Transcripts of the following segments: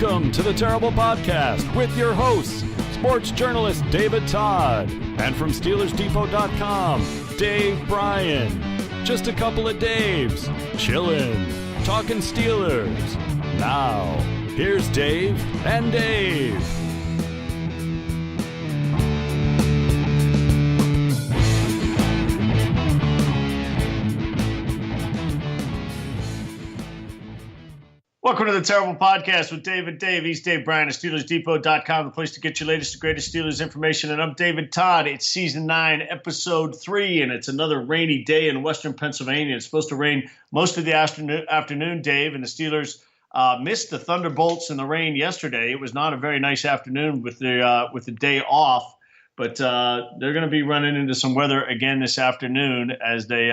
Welcome to the Terrible Podcast with your hosts, sports journalist David Todd, and from SteelersDepot.com, Dave Bryan. Just a couple of Daves, chillin', talking Steelers. Now, here's Dave and Dave. Welcome to the Terrible Podcast with Dave and Dave. He's Dave Bryan of SteelersDepot.com, the place to get your latest and greatest Steelers information. And I'm David Todd. It's Season 9, Episode 3, and it's another rainy day in Western Pennsylvania. It's supposed to rain most of the afternoon, Dave, and the Steelers missed the thunderbolts and the rain yesterday. It was not a very nice afternoon with the day off, but they're going to be running into some weather again this afternoon as they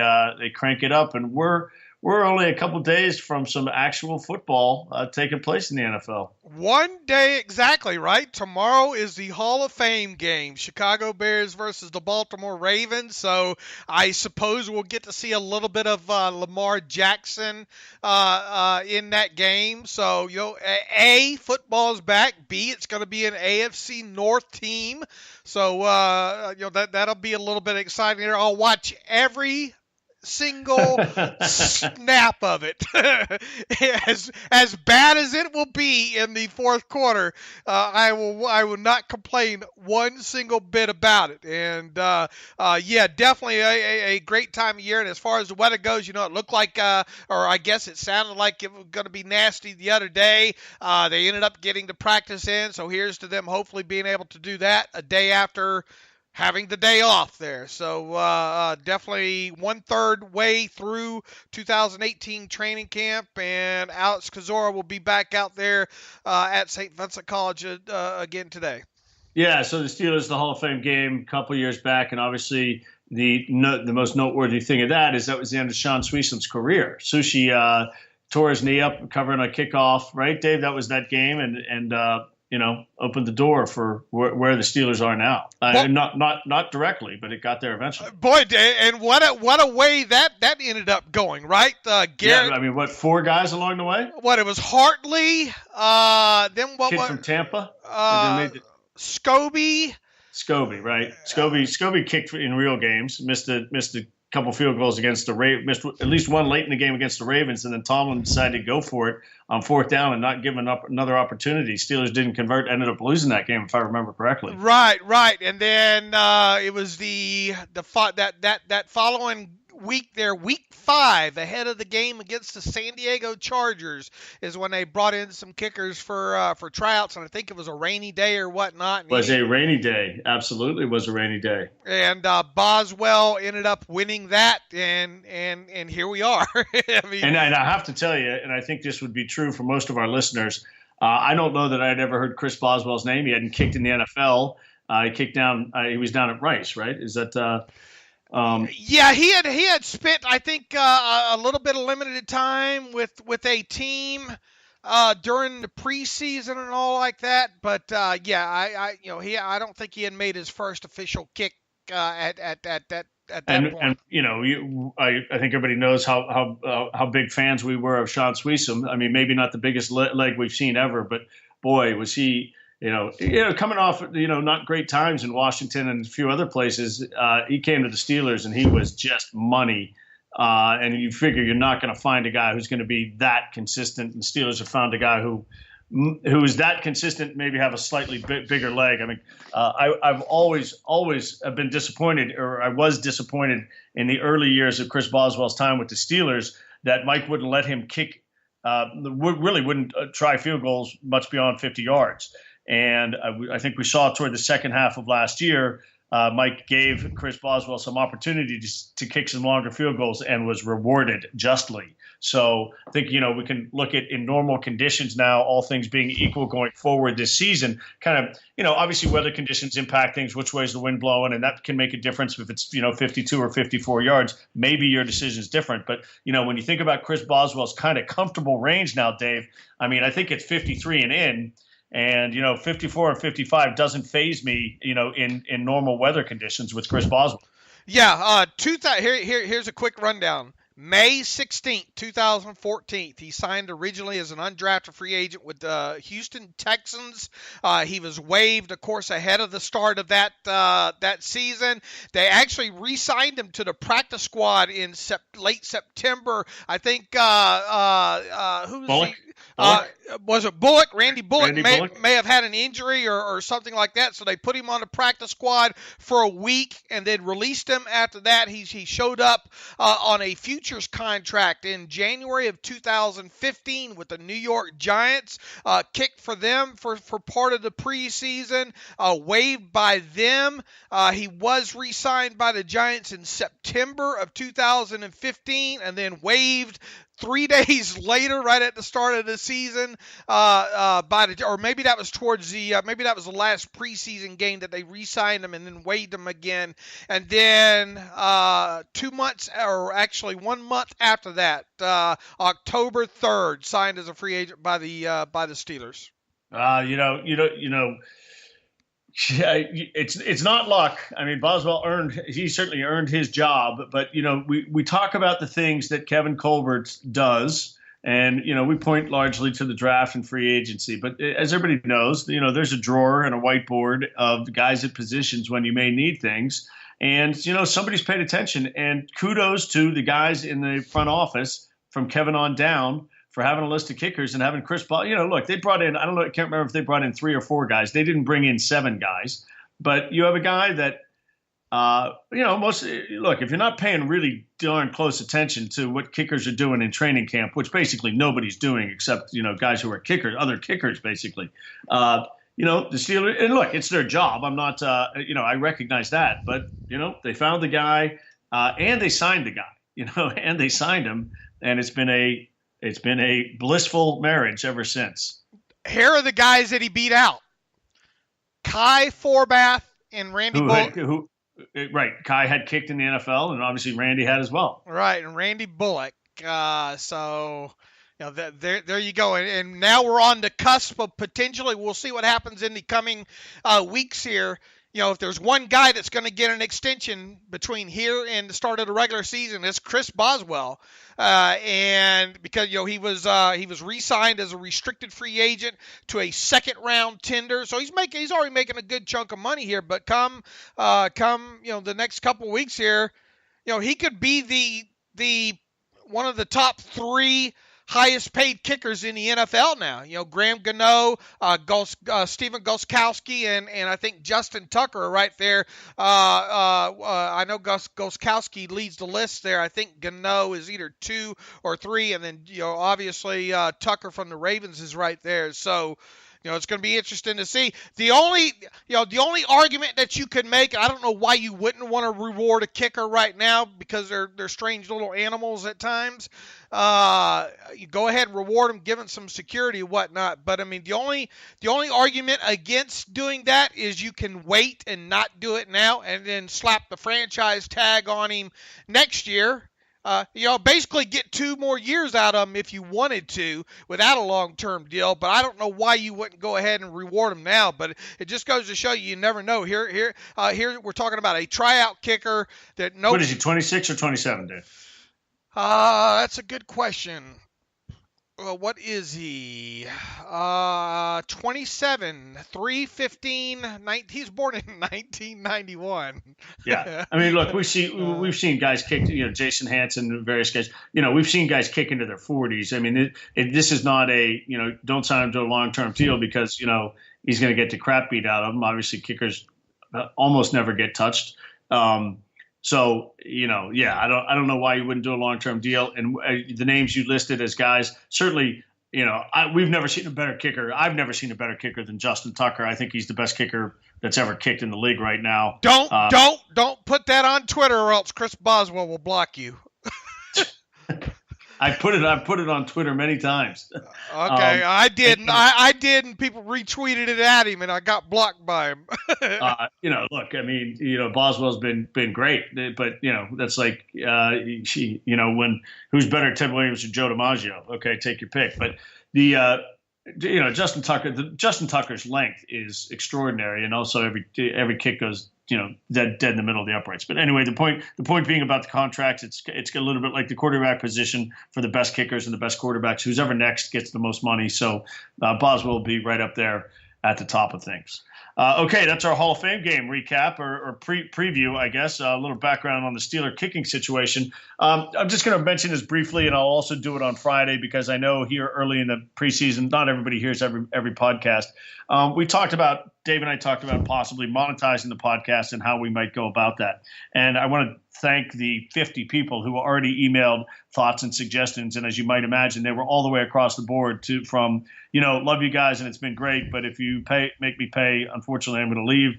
crank it up, and we're only a couple days from some actual football taking place in the NFL. One day exactly, right? Tomorrow is the Hall of Fame game, Chicago Bears versus the Baltimore Ravens. So I suppose we'll get to see a little bit of Lamar Jackson in that game. So, A, football's back. B, it's going to be an AFC North team. So, that'll be a little bit exciting there. I'll watch every single snap of it. as bad as it will be in the fourth quarter, I will not complain one single bit about it. And definitely a great time of year. And as far as the weather goes, it looked like, or I guess it sounded like it was going to be nasty the other day. They ended up getting the practice in, so here's to them hopefully being able to do that a day after having the day off there. So definitely 1/3 way through 2018 training camp, and Alex Kozora will be back out there at St. Vincent College again today. Yeah, so the Steelers, the Hall of Fame game a couple years back, and obviously the most noteworthy thing of that was the end of Sean Sweesham's career. Sushi tore his knee up covering a kickoff, right, Dave? That was that game, and opened the door for where the Steelers are now. Not directly, but it got there eventually. Boy, and what a way that ended up going, right? Garrett, 4 guys along the way? It was Hartley, then what? Kid from Tampa? Scobie, right? Scobie kicked in real games, missed a couple field goals against the Ravens, missed at least one late in the game against the Ravens, and then Tomlin decided to go for it on 4th down and not giving up another opportunity. Steelers didn't convert, ended up losing that game, if I remember correctly. Right. And then it was that following week there, week 5, ahead of the game against the San Diego Chargers, is when they brought in some kickers for tryouts, and I think it was a rainy day or whatnot. It was a rainy day. Absolutely was a rainy day. And Boswell ended up winning that, and here we are. And I have to tell you, and I think this would be true for most of our listeners, I don't know that I'd ever heard Chris Boswell's name. He hadn't kicked in the NFL. He was down at Rice, right? Is that he had spent, I think, a little bit of limited time with a team during the preseason and all like that. But I don't think he had made his first official kick at that point. And I think everybody knows how big fans we were of Sean Sweesham. I mean, maybe not the biggest leg we've seen ever, but boy, was he. Coming off, not great times in Washington and a few other places, he came to the Steelers and he was just money. And you figure you're not going to find a guy who's going to be that consistent. And the Steelers have found a guy who is that consistent, maybe have a slightly bigger leg. I mean, I've always been disappointed, or I was disappointed in the early years of Chris Boswell's time with the Steelers that Mike wouldn't let him kick, really wouldn't try field goals much beyond 50 yards. And I think we saw toward the second half of last year, Mike gave Chris Boswell some opportunity to kick some longer field goals and was rewarded justly. So I think, we can look at in normal conditions now, all things being equal going forward this season, kind of, obviously weather conditions impact things, which way is the wind blowing, and that can make a difference if it's, 52 or 54 yards. Maybe your decision is different. But, when you think about Chris Boswell's kind of comfortable range now, Dave, I mean, I think it's 53 and in. And, 54 and 55 doesn't faze me, in normal weather conditions with Chris Boswell. Yeah. Here's a quick rundown. May 16th, 2014, he signed originally as an undrafted free agent with the Houston Texans. He was waived, of course, ahead of the start of that season. They actually re-signed him to the practice squad in late September. I think Bullock? Was it Bullock? Randy Bullock Bullock may have had an injury or something like that, so they put him on the practice squad for a week and then released him. After that, he showed up on a futures contract in January of 2015 with the New York Giants. Kicked for them for part of the preseason, waived by them. He was re-signed by the Giants in September of 2015 and then waived 3 days later, right at the start of the season, or maybe that was towards maybe that was the last preseason game that they re-signed him and then waived him again. And then 2 months, or actually 1 month after that, October 3rd, signed as a free agent by the Steelers. It's not luck. I mean, Boswell he certainly earned his job, but we talk about the things that Kevin Colbert does, and we point largely to the draft and free agency. But as everybody knows, there's a drawer and a whiteboard of the guys at positions when you may need things, and somebody's paid attention. And kudos to the guys in the front office from Kevin on down for having a list of kickers and having Chris Boswell. Look, they brought in, I can't remember if they brought in 3 or 4 guys. They didn't bring in 7 guys. But you have a guy that, if you're not paying really darn close attention to what kickers are doing in training camp, which basically nobody's doing except, guys who are kickers, other kickers, basically. The Steelers, and look, it's their job. I'm not, I recognize that. But, they found the guy and they signed the guy, and they signed him. And it's been a blissful marriage ever since. Here are the guys that he beat out: Kai Forbath and Randy Bullock. Right. Kai had kicked in the NFL, and obviously Randy had as well. Right, and Randy Bullock. So there you go. And now we're on the cusp of potentially, we'll see what happens in the coming weeks here. If there's one guy that's going to get an extension between here and the start of the regular season, it's Chris Boswell. And because he was re-signed as a restricted free agent to a second round tender, so he's already making a good chunk of money here. But come the next couple weeks here, he could be the one of the top 3 highest paid kickers in the NFL now. Graham Gano, Stephen Gostkowski, and I think Justin Tucker are right there. I know Gostkowski leads the list there. I think Gano is either 2 or 3, and then obviously Tucker from the Ravens is right there. So it's going to be interesting to see. The only argument that you could make, I don't know why you wouldn't want to reward a kicker right now, because they're strange little animals at times. You go ahead and reward them, give them some security and whatnot. But I mean, the only argument against doing that is you can wait and not do it now, and then slap the franchise tag on him next year. Basically get 2 more years out of him if you wanted to without a long-term deal. But I don't know why you wouldn't go ahead and reward him now. But it just goes to show you never know. Here we're talking about a tryout kicker that no. What is he, 26 or 27, Dave? That's a good question. What is he? 27, 3/15, 19. He's born in 1991. Yeah, I mean, look, we've seen guys kick. Jason Hansen and various guys. We've seen guys kick into their 40s. I mean, this is not a don't sign him to a long-term deal because he's going to get the crap beat out of him. Obviously, kickers almost never get touched. So, I don't know why you wouldn't do a long-term deal. And the names you listed as guys, certainly, we've never seen a better kicker. I've never seen a better kicker than Justin Tucker. I think he's the best kicker that's ever kicked in the league right now. Don't put that on Twitter, or else Chris Boswell will block you. I put it on Twitter many times. Okay, I didn't. I did, and people retweeted it at him, and I got blocked by him. Look, I mean, Boswell's been great, but that's like when who's better, Ted Williams or Joe DiMaggio? Okay, take your pick. But the Justin Tucker's length is extraordinary, and also every kick goes dead in the middle of the uprights. But anyway, the point being about the contracts, it's a little bit like the quarterback position for the best kickers and the best quarterbacks. Who's ever next gets the most money. So Boswell will be right up there at the top of things. Okay, that's our Hall of Fame game recap or preview, I guess. A little background on the Steeler kicking situation. I'm just going to mention this briefly, and I'll also do it on Friday because I know here early in the preseason, not everybody hears every podcast. Dave and I talked about possibly monetizing the podcast and how we might go about that. And I want to thank the 50 people who already emailed thoughts and suggestions. And as you might imagine, they were all the way across the board from love you guys and it's been great, but if you make me pay, unfortunately, I'm going to leave.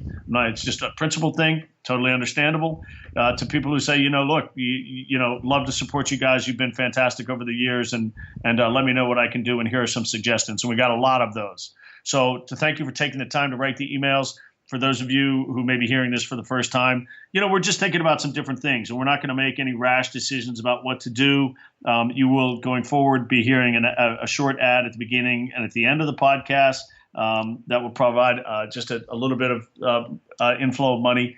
It's just a principle thing, totally understandable. To people who say, look, love to support you guys. You've been fantastic over the years, and let me know what I can do. And here are some suggestions. And we got a lot of those. So to thank you for taking the time to write the emails. For those of you who may be hearing this for the first time, we're just thinking about some different things, and we're not going to make any rash decisions about what to do. You will, going forward, be hearing a short ad at the beginning and at the end of the podcast that will provide just a little bit of inflow of money.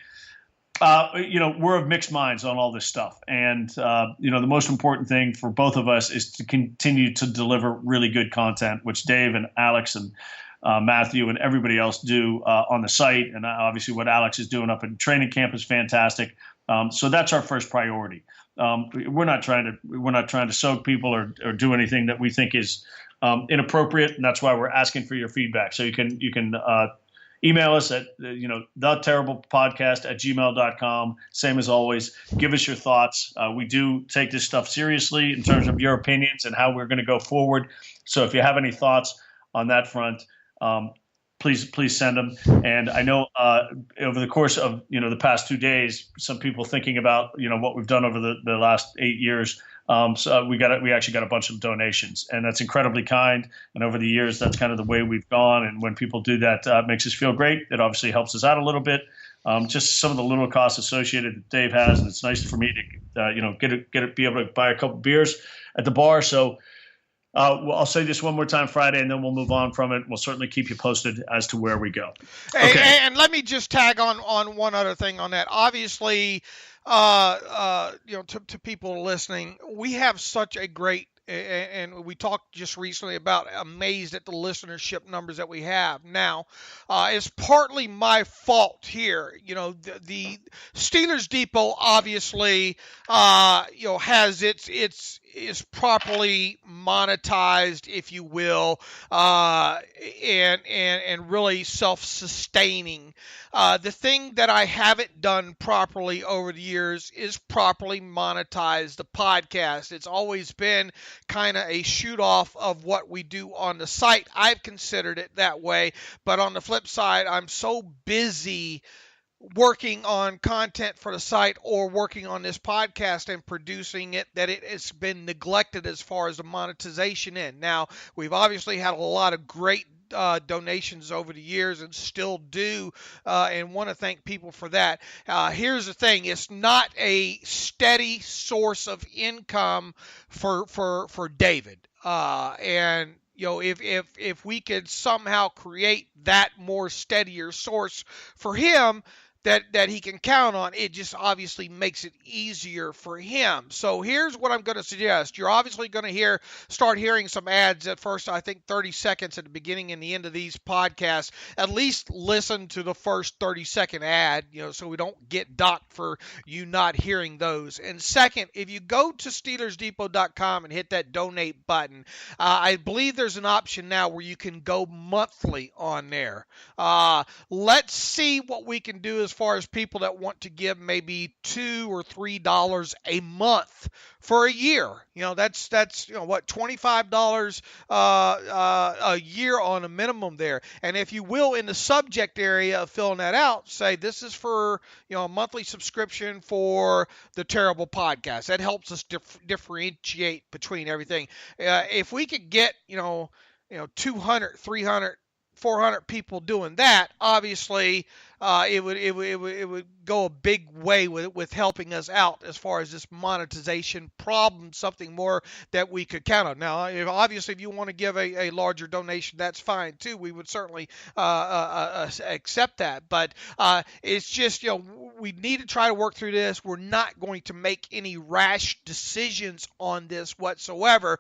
We're of mixed minds on all this stuff. And, the most important thing for both of us is to continue to deliver really good content, which Dave and Alex and Matthew and everybody else do on the site. And obviously what Alex is doing up in training camp is fantastic. So that's our first priority. We're not trying to soak people or do anything that we think is inappropriate. And that's why we're asking for your feedback. So you can email us at, theterriblepodcast@gmail.com. Same as always. Give us your thoughts. We do take this stuff seriously in terms of your opinions and how we're going to go forward. So if you have any thoughts on that front, please send them. And I know over the course of the past 2 days, some people thinking about what we've done over the last 8 years. So we actually got a bunch of donations, and that's incredibly kind. And over the years, that's kind of the way we've gone. And when people do that, it makes us feel great. It obviously helps us out a little bit. Just some of the little costs associated that Dave has, and it's nice for me to be able to buy a couple beers at the bar. So. I'll say this one more time Friday, and then we'll move on from it. We'll certainly keep you posted as to where we go. Okay. And let me just tag on one other thing on that. Obviously, to people listening, we have such a great, and we talked just recently about amazed at the listenership numbers that we have now. It's partly my fault here. The Steelers Depot obviously, has is properly monetized, if you will, and really self-sustaining. The thing that I haven't done properly over the years is properly monetize the podcast. It's always been kind of a shoot off of what we do on the site. I've considered it that way, but on the flip side, I'm so busy working on content for the site or working on this podcast and producing it that it has been neglected as far as the monetization in. Now, we've obviously had a lot of great donations over the years and still do, and want to thank people for that. Here's the thing. It's not a steady source of income for David. And if we could somehow create that more steadier source for him that he can count on, it just obviously makes it easier for him. So here's what I'm going to suggest. You're obviously going to start hearing some ads at first, I think 30 seconds at the beginning and the end of these podcasts. At least listen to the first 30-second ad, so we don't get docked for you not hearing those. And second, if you go to SteelersDepot.com and hit that donate button, I believe there's an option now where you can go monthly on there. Let's see what we can do as far as people that want to give maybe $2 or $3 a month for a year. That's what, $25 a year on a minimum there. And if you will, in the subject area of filling that out, say this is for a monthly subscription for the Terrible Podcast. That helps us differentiate between everything. If we could get 200, 300, 400 people doing that, obviously it would go a big way with helping us out as far as this monetization problem, something more that we could count on. Now, obviously, if you want to give a larger donation, that's fine too. We would certainly accept that. But it's just, we need to try to work through this. We're not going to make any rash decisions on this whatsoever.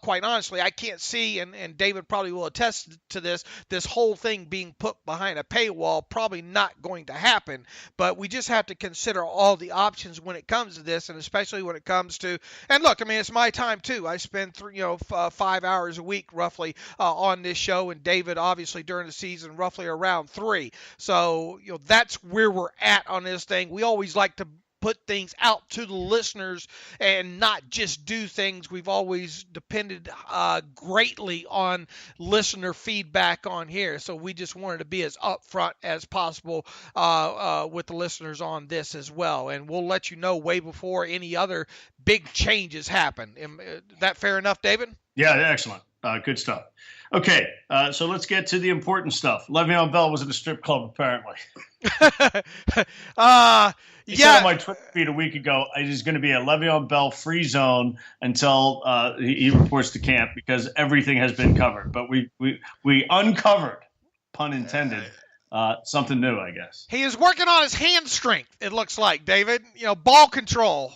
Quite honestly, I can't see, and David probably will attest to this whole thing being put behind a paywall, probably not going to happen. But we just have to consider all the options when it comes to this, and especially when it comes to, and look, I mean, it's my time too. I spend 5 hours a week roughly on this show, and David obviously during the season roughly around 3. So that's where we're at on this thing. We always like to put things out to the listeners and not just do things. We've always depended greatly on listener feedback on here, so we just wanted to be as upfront as possible with the listeners on this as well, and we'll let you know way before any other big changes happen. Is that fair enough, David? Yeah, excellent. Good stuff. Okay, so let's get to the important stuff. Le'Veon Bell was at a strip club, apparently. He said on my Twitter feed a week ago, it is going to be a Le'Veon Bell free zone until he reports to camp because everything has been covered. But we uncovered, pun intended, something new, I guess. He is working on his hand strength, it looks like, David. Ball control.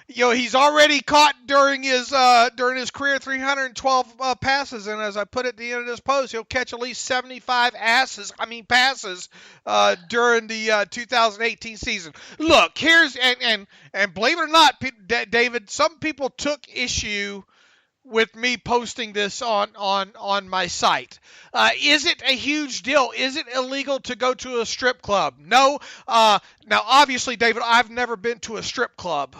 He's already caught during his career 312 passes, and as I put at the end of this post, he'll catch at least 75 passes during the 2018 season. Look, here's and believe it or not, David, some people took issue with me posting this on my site. Is it a huge deal? Is it illegal to go to a strip club? No. Now, obviously, David, I've never been to a strip club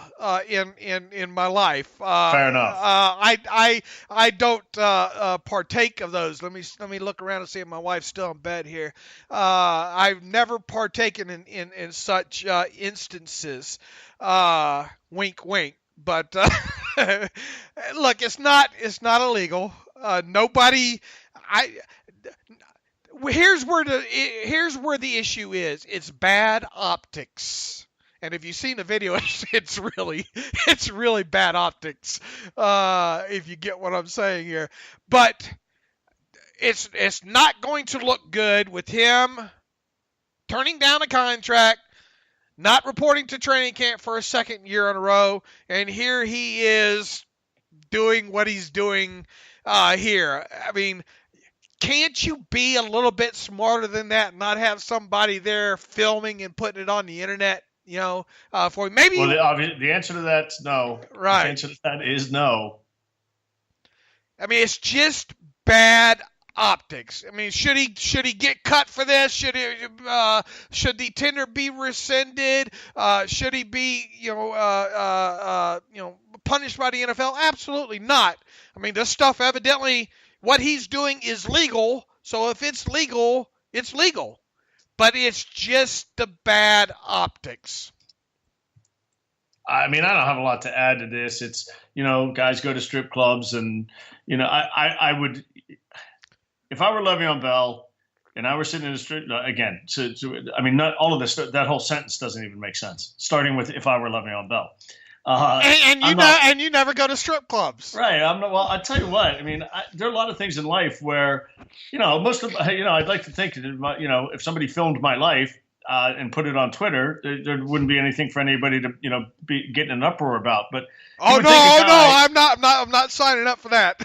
in my life. Fair enough. I don't partake of those. Let me look around and see if my wife's still in bed here. I've never partaken in such instances. Wink, wink. But look, it's not illegal. Here's where the issue is. It's bad optics. And if you've seen the video, it's really bad optics. If you get what I'm saying here, but it's not going to look good with him turning down a contract, not reporting to training camp for a second year in a row, and here he is doing what he's doing here. I mean, can't you be a little bit smarter than that and not have somebody there filming and putting it on the internet, for maybe? Well, the answer to that's no. Right. The answer to that is no. I mean, it's just bad optics. I mean, should he get cut for this? Should the tender be rescinded? Should he be punished by the NFL? Absolutely not. I mean, this stuff evidently, what he's doing is legal. So if it's legal, it's legal. But it's just the bad optics. I mean, I don't have a lot to add to this. It's, guys go to strip clubs and, I would, if I were Le'Veon Bell and I were sitting in a strip, again, not all of this, that whole sentence doesn't even make sense. Starting with if I were Le'Veon Bell. And you never go to strip clubs. Right. Well, I tell you what, I mean, there are a lot of things in life where, I'd like to think that, if somebody filmed my life and put it on Twitter, there wouldn't be anything for anybody to, be getting an uproar about. But no, I'm not signing up for that.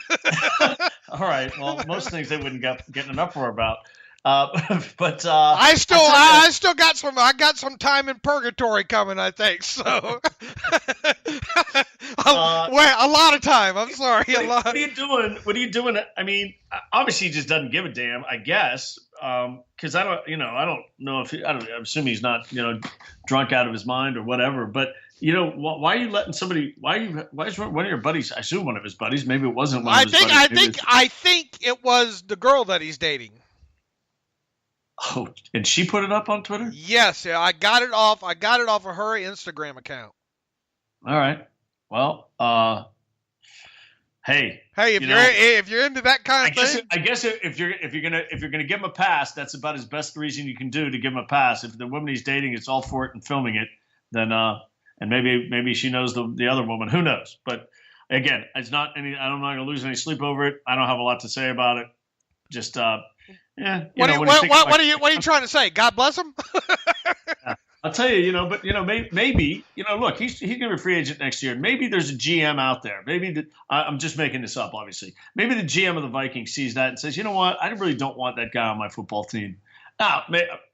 All right. Well, most things they wouldn't get an uproar about. But I still got some time in purgatory coming, I think. So a lot of time. I'm sorry. What are you doing? What are you doing? I mean, obviously he just doesn't give a damn, I guess. Because I don't know if I assume he's not, drunk out of his mind or whatever. But why are you letting somebody? Why is one of your buddies? I assume one of his buddies. Maybe it wasn't one of his buddies. I think it was the girl that he's dating. Oh, and she put it up on Twitter? Yes, I got it off of her Instagram account. All right. Well, hey, if you're into that kind of thing, I guess if you're gonna give him a pass, that's about his best reason you can do to give him a pass. If the woman he's dating is all for it and filming it, then and maybe she knows the other woman. Who knows? But again, it's not any. I'm not gonna lose any sleep over it. I don't have a lot to say about it. Just yeah. What are you trying to say? God bless him. I'll tell you, but maybe, look, he's going to be a free agent next year. Maybe there's a GM out there. Maybe I'm just making this up, obviously. Maybe the GM of the Vikings sees that and says, you know what, I really don't want that guy on my football team. Now,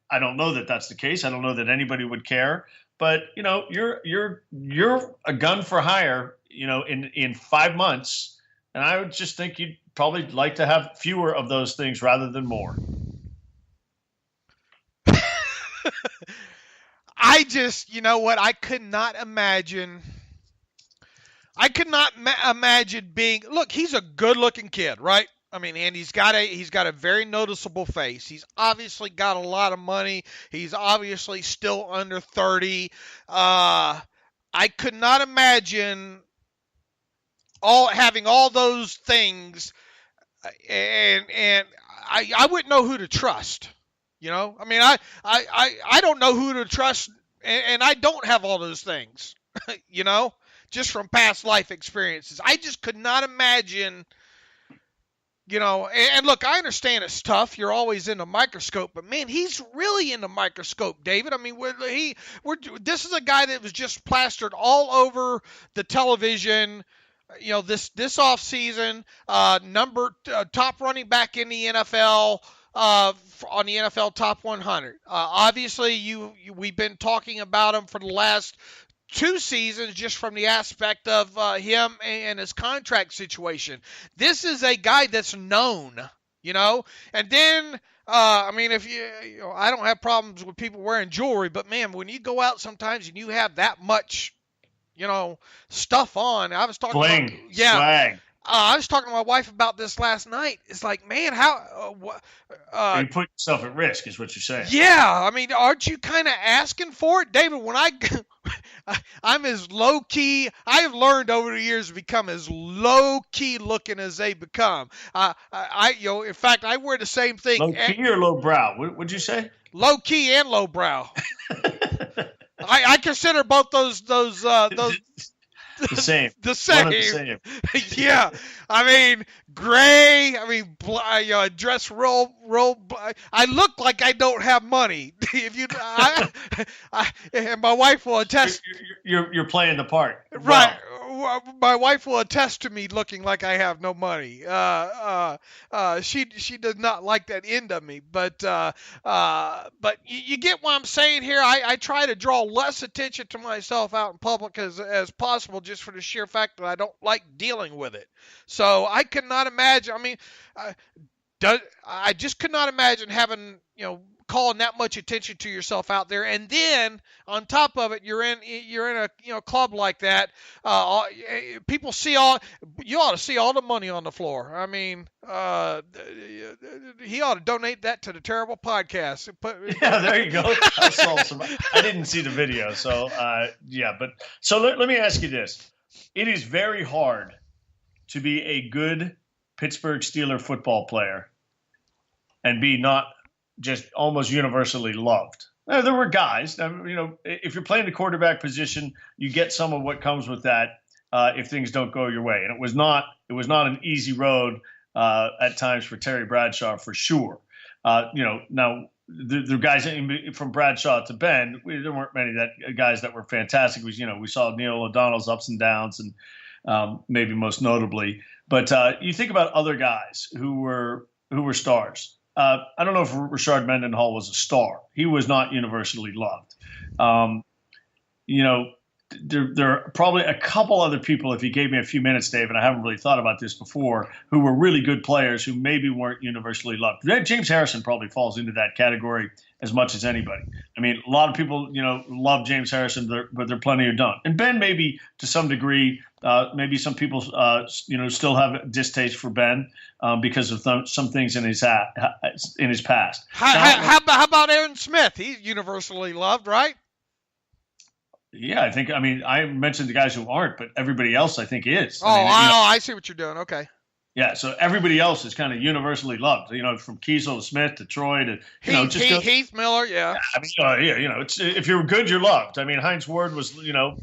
I don't know that that's the case. I don't know that anybody would care. But you're a gun for hire, in 5 months, and I would just think you'd probably like to have fewer of those things rather than more. I just, I could not imagine being. Look, he's a good-looking kid, right? I mean, and he's got a very noticeable face. He's obviously got a lot of money. He's obviously still under 30. I could not imagine having all those things, and I wouldn't know who to trust. I mean, I don't know who to trust, and I don't have all those things, just from past life experiences. I just could not imagine, and look, I understand it's tough. You're always in the microscope, but man, he's really in the microscope, David. I mean, this is a guy that was just plastered all over the television. This off season, top running back in the NFL. On the NFL Top 100. Obviously, we've been talking about him for the last 2 seasons just from the aspect of him and his contract situation. This is a guy that's known, And then, I mean, if I don't have problems with people wearing jewelry, but man, when you go out sometimes and you have that much, stuff on. I was talking about, swag. I was talking to my wife about this last night. It's like, man, how you put yourself at risk is what you're saying. Yeah, I mean, aren't you kind of asking for it, David? When I'm as low key, I have learned over the years to become as low key looking as they become. In fact, I wear the same thing. Low key or low brow? What'd you say? Low key and low brow. I consider both those. The same. The same. One of the same. Yeah. I mean, gray. I mean, dress real. I look like I don't have money. If you, and my wife will attest. You're playing the part. Right. Wow. My wife will attest to me looking like I have no money. She does not like that end of me, but you get what I'm saying here. I try to draw less attention to myself out in public as possible, just for the sheer fact that I don't like dealing with it. So I could not imagine. I mean, I just could not imagine having calling that much attention to yourself out there, and then on top of it, you're in a club like that. People see you ought to see all the money on the floor. I mean, he ought to donate that to the Terrible Podcast. Yeah, there you go. I didn't see the video, so but so let me ask you this: it is very hard to be a good Pittsburgh Steelers football player and be not just almost universally loved. Now, there were guys, if you're playing the quarterback position, you get some of what comes with that if things don't go your way. And it was not an easy road at times for Terry Bradshaw, for sure. Now the guys from Bradshaw to Ben, there weren't many guys that were fantastic. We saw Neil O'Donnell's ups and downs, and maybe most notably. But you think about other guys who were stars. I don't know if Rashard Mendenhall was a star. He was not universally loved. There are probably a couple other people, if you gave me a few minutes, Dave, and I haven't really thought about this before, who were really good players who maybe weren't universally loved. James Harrison probably falls into that category as much as anybody. I mean, a lot of people, love James Harrison, but there are plenty who don't. And Ben, maybe to some degree, maybe some people, still have a distaste for Ben because of some things in his past. How about Aaron Smith? He's universally loved, right? Yeah, I mentioned the guys who aren't, but everybody else I think is. I see what you're doing. Okay. Yeah, so everybody else is kind of universally loved. From Kiesel to Smith to Troy to Heath Miller. Yeah. It's if you're good, you're loved. Heinz Ward was, look,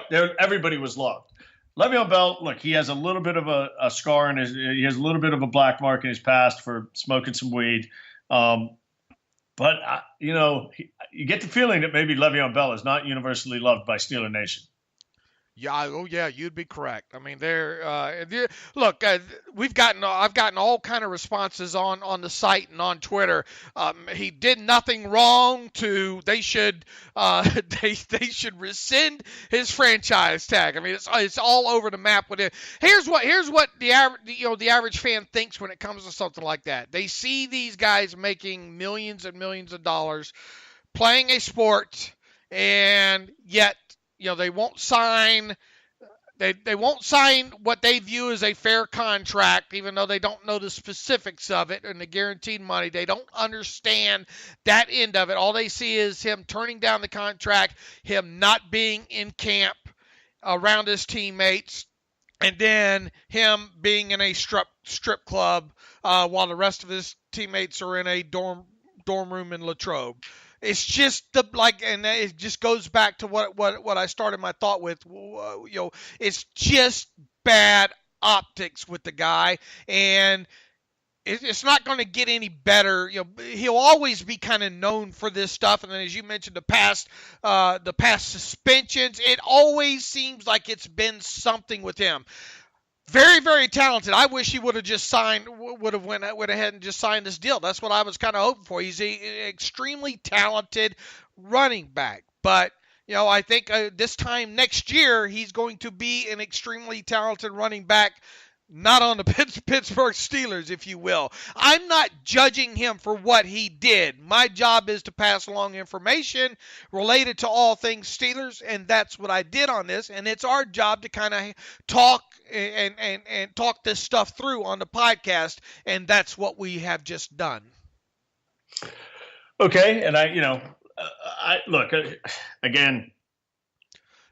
everybody was loved. Le'Veon Bell, look, he has a little bit of a scar he has a little bit of a black mark in his past for smoking some weed. But you get the feeling that maybe Le'Veon Bell is not universally loved by Steeler Nation. Yeah, you'd be correct. Look, I've gotten all kind of responses on the site and on Twitter. He did nothing wrong. They should rescind his franchise tag. It's all over the map with it. Here's what the average fan thinks when it comes to something like that. They see these guys making millions and millions of dollars playing a sport, and yet they won't sign. They won't sign what they view as a fair contract, even though they don't know the specifics of it and the guaranteed money. They don't understand that end of it. All they see is him turning down the contract, him not being in camp around his teammates, and then him being in a strip club while the rest of his teammates are in a dorm room in Latrobe. It's just and it just goes back to what I started my thought with. It's just bad optics with the guy, and it's not going to get any better. He'll always be kind of known for this stuff, and then as you mentioned, the past suspensions, it always seems like it's been something with him. Very, very talented. I wish he would have went ahead and just signed this deal. That's what I was kind of hoping for. He's an extremely talented running back. But, I think this time next year, he's going to be an extremely talented running back, not on the Pittsburgh Steelers, if you will. I'm not judging him for what he did. My job is to pass along information related to all things Steelers, and that's what I did on this. And it's our job to kind of talk and talk this stuff through on the podcast, and that's what we have just done. Okay, and look again.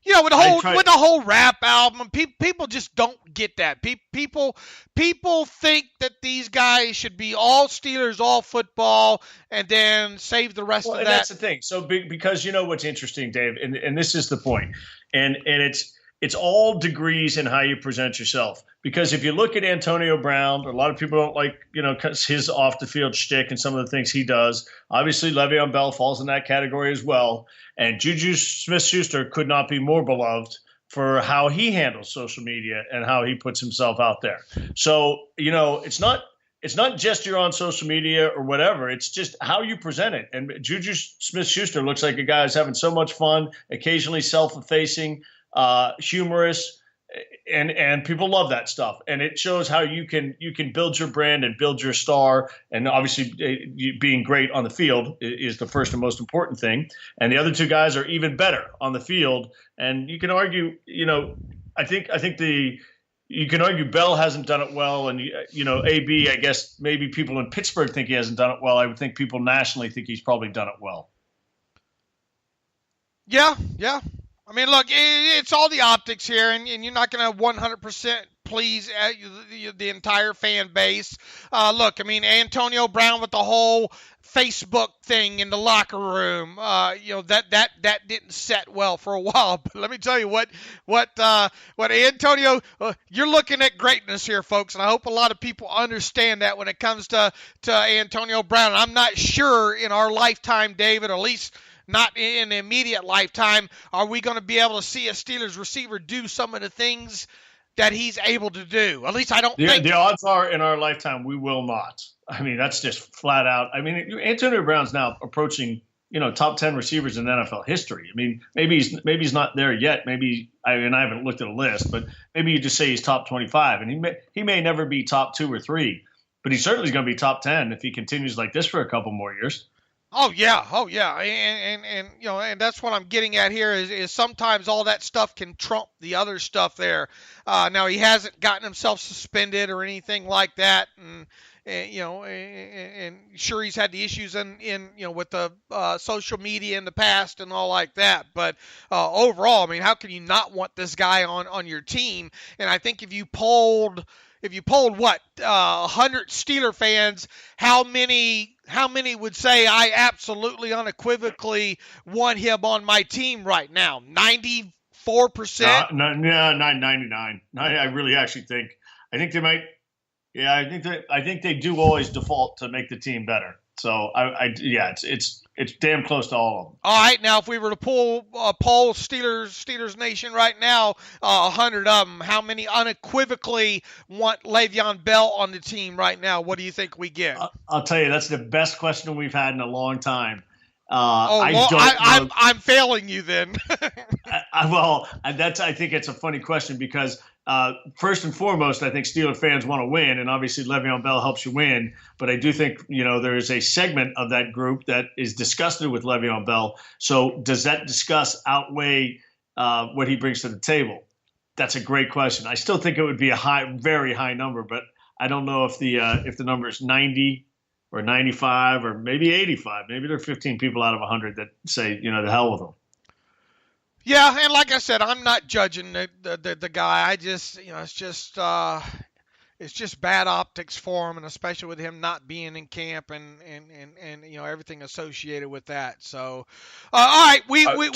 With the whole rap album, people just don't get that. People think that these guys should be all Steelers, all football, and then save the rest of that. That's the thing. So because what's interesting, Dave, and this is the point, and it's all degrees in how you present yourself. Because if you look at Antonio Brown, a lot of people don't like, his off the field shtick and some of the things he does. Obviously, Le'Veon Bell falls in that category as well. And Juju Smith-Schuster could not be more beloved for how he handles social media and how he puts himself out there. So, it's not just you're on social media or whatever. It's just how you present it. And Juju Smith-Schuster looks like a guy who's having so much fun, occasionally self-effacing, humorous, and people love that stuff. And it shows how you can build your brand and build your star. And obviously being great on the field is the first and most important thing. And the other two guys are even better on the field. And you can argue, I think you can argue Bell hasn't done it well. And, AB, I guess maybe people in Pittsburgh think he hasn't done it well. I would think people nationally think he's probably done it well. Yeah. Look, it's all the optics here, and you're not going to 100% please the entire fan base. Look, Antonio Brown with the whole Facebook thing in the locker room, that didn't set well for a while. But let me tell you what Antonio, you're looking at greatness here, folks, and I hope a lot of people understand that when it comes to Antonio Brown. I'm not sure in our lifetime, David, or at least not in the immediate lifetime, are we going to be able to see a Steelers receiver do some of the things that he's able to do? At least I don't think. The odds are in our lifetime we will not. That's just flat out. Antonio Brown's now approaching, top 10 receivers in NFL history. Maybe he's not there yet. Maybe I haven't looked at a list, but maybe you just say he's top 25, and he may never be top 2 or 3, but he certainly is going to be top 10 if he continues like this for a couple more years. Oh yeah, and that's what I'm getting at here is sometimes all that stuff can trump the other stuff there. Now he hasn't gotten himself suspended or anything like that, and and sure, he's had the issues in with the social media in the past and all like that. But overall, I mean, how can you not want this guy on your team? And I think if you polled 100 Steeler fans, how many would say I absolutely unequivocally want him on my team right now? 94%? No, 99. I really actually think. I think they might. Yeah, I think they do always default to make the team better. So it's damn close to all of them. All right, now if we were to poll Steelers Nation right now, 100 of them, how many unequivocally want Le'Veon Bell on the team right now? What do you think we get? I'll tell you, that's the best question we've had in a long time. I'm failing you then. I think it's a funny question because first and foremost, I think Steeler fans want to win, and obviously Le'Veon Bell helps you win. But I do think there is a segment of that group that is disgusted with Le'Veon Bell. So does that disgust outweigh what he brings to the table? That's a great question. I still think it would be a very high number, but I don't know if the number is 90 or 95 or maybe 85. Maybe there are 15 people out of 100 that say, the hell with them. Yeah, and like I said, I'm not judging the guy. I just, it's just bad optics for him, and especially with him not being in camp and everything associated with that. So, all right, let me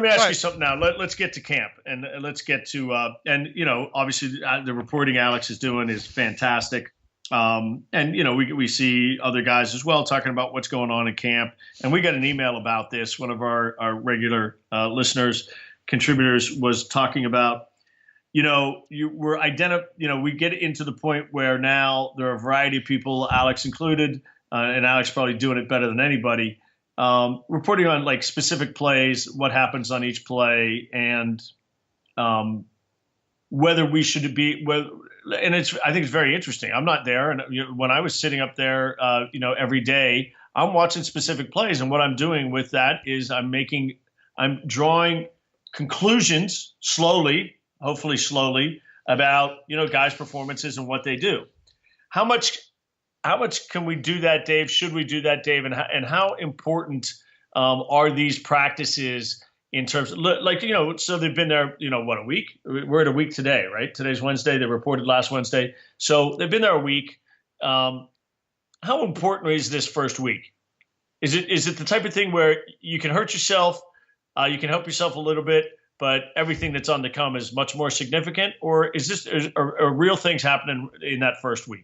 ask you something now. Let's get to camp and let's get to obviously the reporting Alex is doing is fantastic. We see other guys as well talking about what's going on in camp. And we got an email about this. One of our regular contributors was talking about, we get into the point where now there are a variety of people, Alex included, and Alex probably doing it better than anybody, reporting on like specific plays, what happens on each play, and whether we should be and I think it's very interesting. I'm not there, and when I was sitting up there, every day, I'm watching specific plays, and what I'm doing with that is I'm drawing conclusions hopefully slowly, about guys' performances and what they do. How much can we do that, Dave? Should we do that, Dave? And how important are these practices? In terms of so they've been there, a week? We're at a week today, right? Today's Wednesday. They reported last Wednesday. So they've been there a week. How important is this first week? Is it the type of thing where you can hurt yourself, you can help yourself a little bit, but everything that's on the come is much more significant? Or are real things happening in that first week?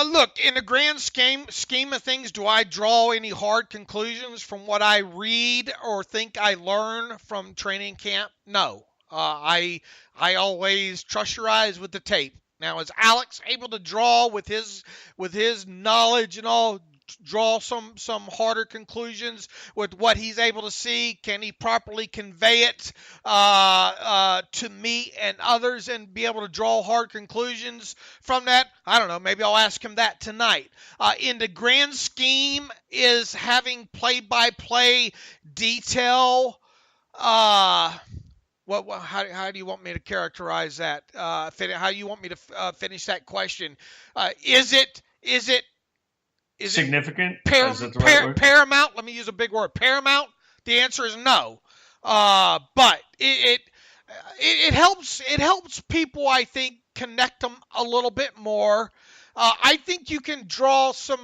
Look, in the grand scheme of things, do I draw any hard conclusions from what I read or think I learn from training camp? No. I always trust your eyes with the tape. Now, is Alex able to draw with his knowledge and all, draw some harder conclusions with what he's able to see? Can he properly convey it to me and others and be able to draw hard conclusions from that? I don't know. Maybe I'll ask him that tonight. In the grand scheme, is having play-by-play detail, how do you want me to characterize that? How do you want me to finish that question? Is it significant? Paramount? Let me use a big word. Paramount? The answer is no. But it helps people, I think, connect them a little bit more. I think you can draw some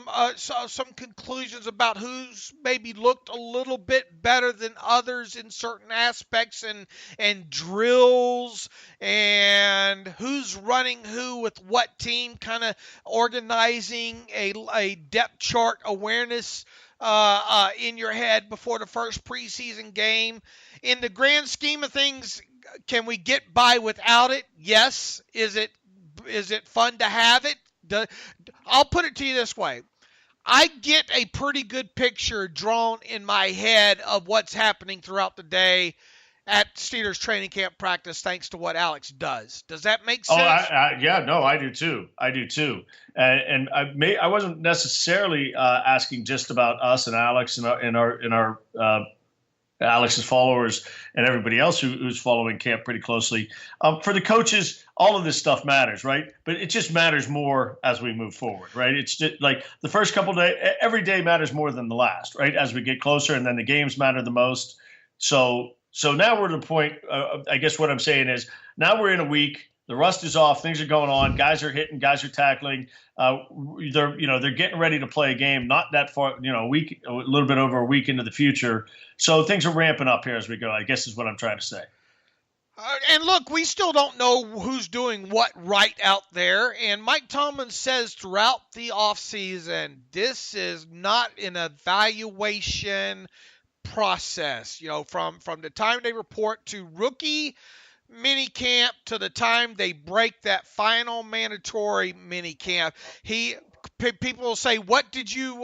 conclusions about who's maybe looked a little bit better than others in certain aspects and drills, and who's running who with what team, kind of organizing a depth chart awareness in your head before the first preseason game. In the grand scheme of things, can we get by without it? Yes. Is it fun to have it? I'll put it to you this way. I get a pretty good picture drawn in my head of what's happening throughout the day at Steelers training camp practice, thanks to what Alex does. Does that make sense? I do too. And I wasn't necessarily asking just about us and Alex and our Alex's followers and everybody else who's following camp pretty closely. For the coaches, all of this stuff matters, right? But it just matters more as we move forward, right? It's just like the first couple of days, every day matters more than the last, right? As we get closer, and then the games matter the most. So now we're to the point, I guess what I'm saying is now we're in a week. The rust is off. Things are going on. Guys are hitting. Guys are tackling. They're getting ready to play a game. Not that far, a little bit over a week into the future. So things are ramping up here as we go, I guess is what I'm trying to say. And look, we still don't know who's doing what right out there. And Mike Tomlin says throughout the offseason, this is not an evaluation process. From the time they report to rookie mini camp to the time they break that final mandatory mini camp, people will say, what did you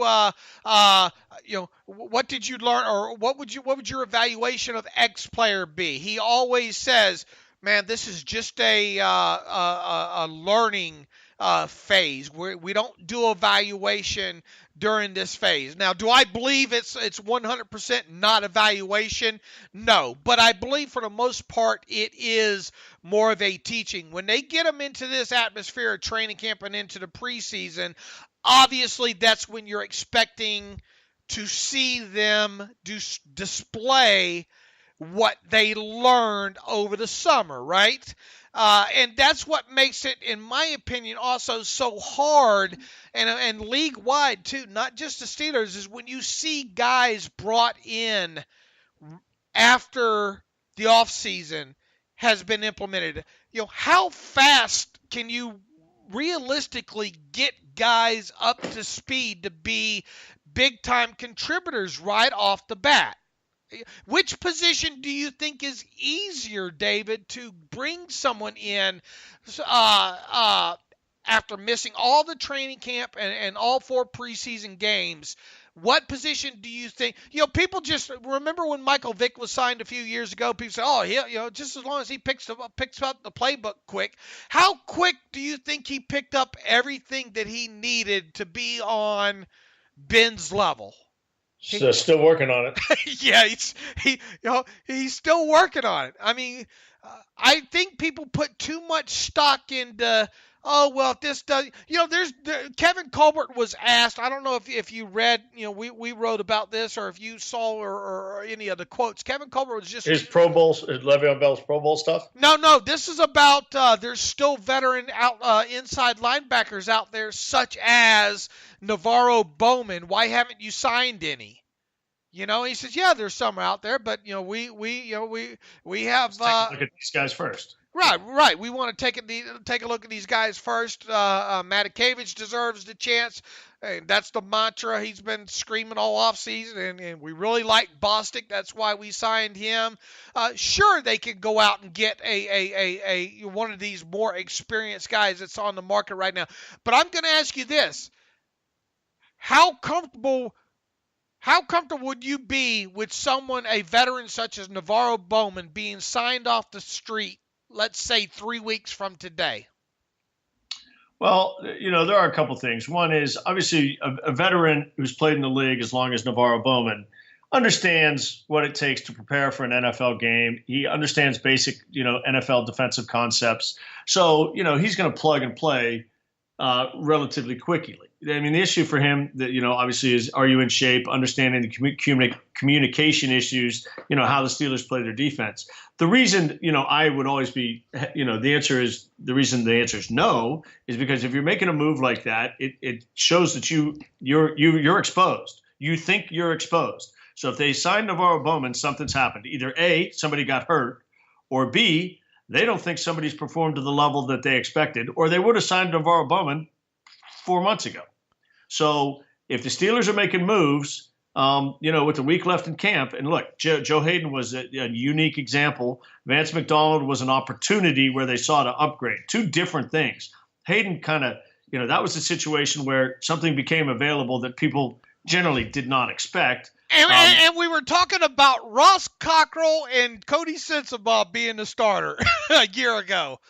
what did you learn, or what would your evaluation of X player be? He always says, man, this is just a learning phase. We don't do evaluation during this phase. Now, do I believe it's 100% not evaluation? No, but I believe for the most part it is more of a teaching. When they get them into this atmosphere of training camp and into the preseason, obviously that's when you're expecting to see them display what they learned over the summer, right? And that's what makes it, in my opinion, also so hard and league-wide, too, not just the Steelers, is when you see guys brought in after the offseason has been implemented. How fast can you realistically get guys up to speed to be big-time contributors right off the bat? Which position do you think is easier, David, to bring someone in after missing all the training camp and all 4 preseason games? What position do you think? People just remember when Michael Vick was signed a few years ago. People say, "Oh, just as long as he picks up the playbook quick." How quick do you think he picked up everything that he needed to be on Ben's level? So still working on it. Yeah, he's still working on it. I mean, I think people put too much stock into, if this does, Kevin Colbert was asked, I don't know if you read, we wrote about this, or if you saw or any of the quotes. Kevin Colbert was just his Pro Bowl, Le'Veon Bell's Pro Bowl stuff. No, this is about there's still veteran inside linebackers out there, such as Navarro Bowman. Why haven't you signed any? He says, yeah, there's some out there, but we have. Let's take a look at these guys first. Right. We want to take a look at these guys first. Matakevich deserves the chance. And that's the mantra he's been screaming all offseason, and we really like Bostic. That's why we signed him. Sure, they could go out and get a one of these more experienced guys that's on the market right now. But I'm going to ask you this: How comfortable would you be with someone, a veteran such as Navarro Bowman, being signed off the street, let's say 3 weeks from today? Well, there are a couple things. One is obviously a veteran who's played in the league as long as Navarro Bowman understands what it takes to prepare for an NFL game. He understands basic, NFL defensive concepts. So, he's going to plug and play relatively quickly. I mean, the issue for him that, obviously is, are you in shape, understanding the communication issues, how the Steelers play their defense. The reason, I would always be, the reason the answer is no is because if you're making a move like that, it shows that you're exposed. You think you're exposed. So if they sign Navarro Bowman, something's happened. Either A, somebody got hurt, or B, they don't think somebody's performed to the level that they expected, or they would have signed Navarro Bowman 4 months ago. So if the Steelers are making moves, with a week left in camp, and look, Joe Hayden was a unique example. Vance McDonald was an opportunity where they saw to upgrade. 2 different things. Hayden kind of, that was a situation where something became available that people generally did not expect. And we were talking about Ross Cockrell and Cody Sensabaugh being the starter a year ago.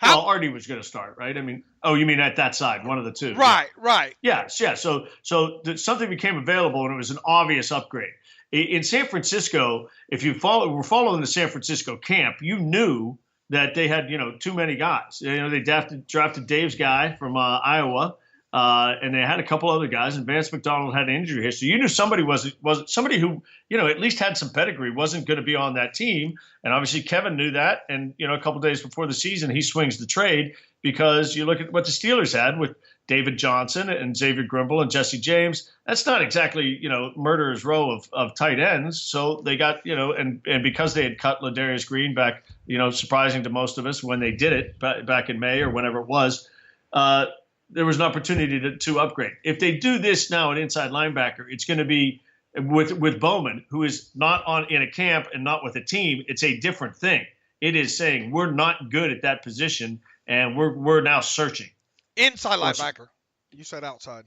Well, Artie was going to start, right? I mean, Oh, you mean at that side, one of the two? Right, right. Yes, yeah. So something became available, and it was an obvious upgrade. In San Francisco, if you were following the San Francisco camp, you knew that they had too many guys. They drafted Dave's guy from Iowa, and they had a couple other guys. And Vance McDonald had an injury history. You knew somebody was somebody who at least had some pedigree wasn't going to be on that team. And obviously Kevin knew that. And a couple days before the season, he swings the trade because you look at what the Steelers had with David Johnson and Xavier Grimble and Jesse James. That's not exactly, murderer's row of tight ends. So they got, and because they had cut Ladarius Green back, surprising to most of us when they did it back in May or whenever it was, there was an opportunity to upgrade. If they do this now at inside linebacker, it's going to be with Bowman, who is not in a camp and not with a team. It's a different thing. It is saying we're not good at that position, and we're now searching. Inside linebacker. You said outside.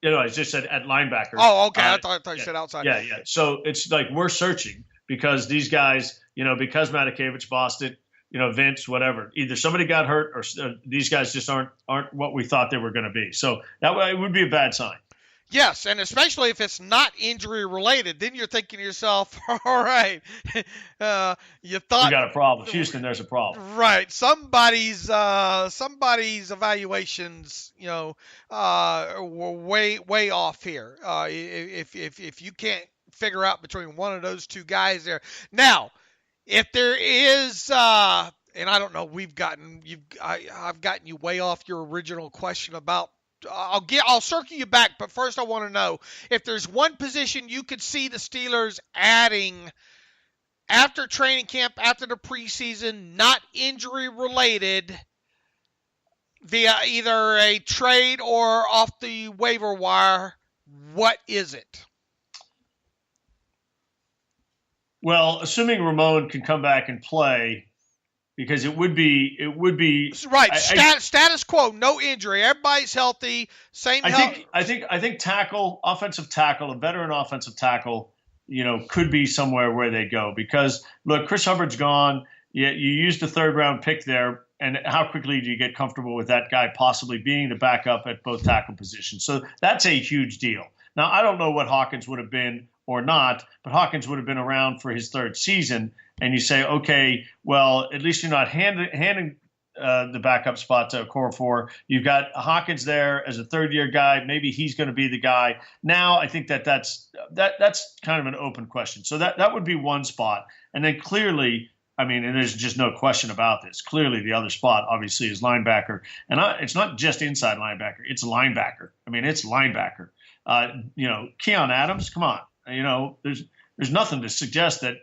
I just said at linebacker. Oh, okay. I thought you said outside. Yeah. So it's like we're searching because these guys, because Matakevich, Boston, Vince, whatever. Either somebody got hurt or these guys just aren't what we thought they were going to be. So that way it would be a bad sign. Yes, and especially if it's not injury related, then you're thinking to yourself, all right, you thought we got a problem. Houston, there's a problem. Right. Somebody's evaluations, were way off here. If you can't figure out between one of those two guys there. Now, if there is, and I don't know, I've gotten you way off your original question about. I'll circle you back, but first I want to know if there's one position you could see the Steelers adding after training camp, after the preseason, not injury related, via either a trade or off the waiver wire. What is it? Well, assuming Ramon can come back and play, because it would be right. Status quo, no injury, everybody's healthy. I think tackle, offensive tackle, a veteran offensive tackle, could be somewhere where they go. Because look, Chris Hubbard's gone. You used the 3rd round pick there, and how quickly do you get comfortable with that guy possibly being the backup at both tackle positions? So that's a huge deal. Now I don't know what Hawkins would have been or not, but Hawkins would have been around for his 3rd season. And you say, okay, well, at least you're not handing the backup spot to Okorafor. You've got Hawkins there as a 3rd-year guy. Maybe he's going to be the guy. Now I think that's kind of an open question. So that would be one spot. And then clearly, and there's just no question about this. Clearly, the other spot obviously is linebacker, and it's not just inside linebacker; it's linebacker. It's linebacker. Keon Adams, come on. There's nothing to suggest that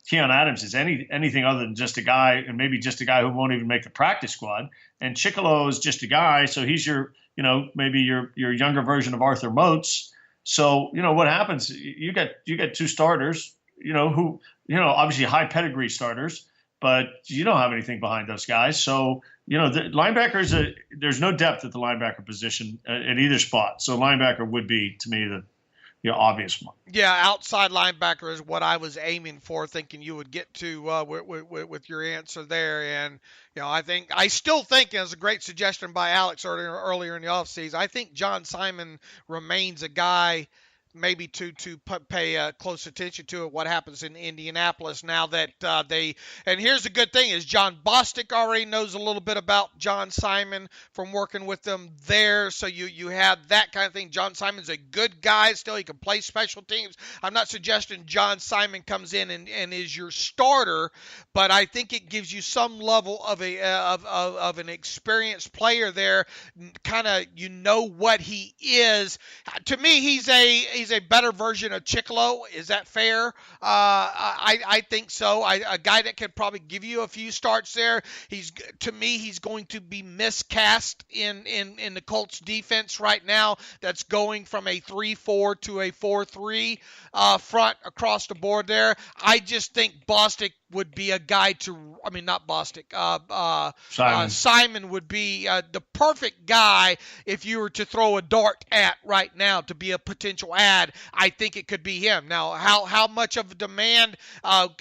Keon Adams is anything other than just a guy, and maybe just a guy who won't even make the practice squad. And Chicolo is just a guy, so he's your maybe your younger version of Arthur Moats. So what happens? You get 2 starters, who obviously high pedigree starters, but you don't have anything behind those guys. So the linebacker there's no depth at the linebacker position at either spot. So linebacker would be to me the obvious one. Yeah, outside linebacker is what I was aiming for, thinking you would get to with your answer there. And I still think, it was a great suggestion by Alex earlier in the offseason. I think John Simon remains a guy maybe to pay close attention to what happens in Indianapolis now that and here's the good thing is John Bostic already knows a little bit about John Simon from working with them there, so you have that kind of thing. John Simon's a good guy still. He can play special teams. I'm not suggesting John Simon comes in and is your starter, but I think it gives you some level of an experienced player there, kind of what he is. To me, he's a better version of Chicolo. Is that fair? I think so. A guy that could probably give you a few starts there. He's going to be miscast in the Colts defense right now. That's going from a 3-4 to a 4-3 front across the board there. I just think Bostic would be a guy not Bostic. Simon would be the perfect guy if you were to throw a dart at right now to be a potential ad. I think it could be him. Now, how much of a demand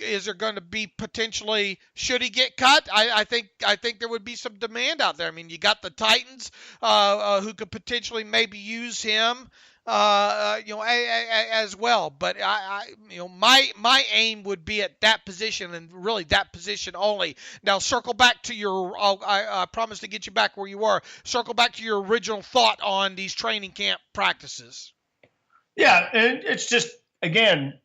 is there going to be potentially? Should he get cut? I think there would be some demand out there. I mean, you got the Titans who could potentially maybe use him. As well. But my aim would be at that position and really that position only. Now, circle back to your. I promise to get you back where you were. Circle back to your original thought on these training camp practices. Yeah, and it's just again,